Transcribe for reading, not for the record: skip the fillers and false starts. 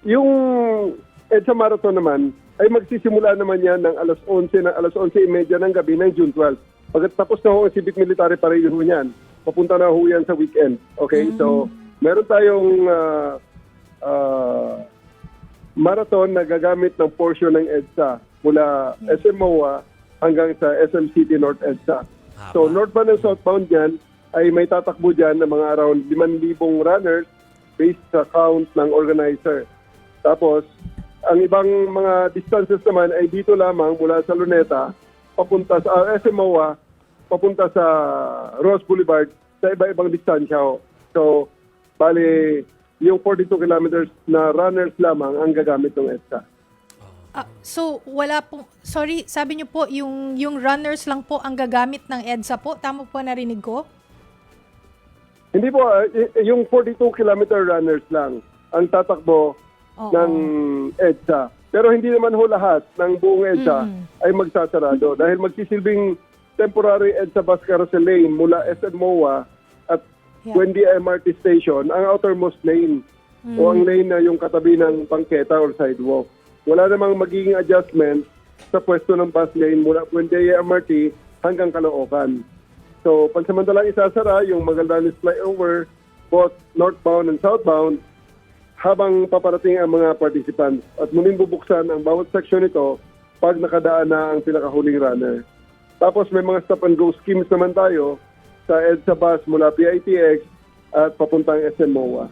Yung EDSA Marathon naman, ay magsisimula naman yan ng alas 11:30 ng gabi ng June 12. Pagkatapos na ho ang Civic Military Parade ho niyan, papunta na ho yan sa weekend. Okay, so meron tayong marathon na gagamit ng portion ng EDSA mula SM MOA hanggang sa SM City North EDSA. So northbound and southbound yan ay may tatakbo dyan ng mga around 5,000 runners based sa count ng organizer. Tapos, ang ibang mga distances naman ay dito lamang mula sa Luneta, papunta sa SM MOA, papunta sa Ross Boulevard sa iba-ibang distansya ho. So, bali, yung 42 kilometers na runners lamang ang gagamit ng EDSA. So, wala po, sorry, sabi niyo po, yung runners lang po ang gagamit ng EDSA po? Tama po narinig ko? Hindi po, yung 42 kilometer runners lang ang tatakbo ng EDSA. Pero hindi naman ho lahat ng buong EDSA ay magsasarado dahil magsisilbing temporary EDSA bus carousel lane mula SM MOA at Buendia MRT Station ang outermost lane o ang lane na yung katabi ng bangketa or sidewalk. Wala namang magiging adjustment sa pwesto ng bus lane mula Buendia MRT hanggang Caloocan. So, pansamantalang isasara yung Magallanes flyover, both northbound and southbound, habang paparating ang mga participants. At muling bubuksan ang bawat section nito pag nakadaan na ang pinakahuling runner. Tapos may mga stop-and-go schemes naman tayo sa EDSA bus mula PITX at papuntang SM MOA.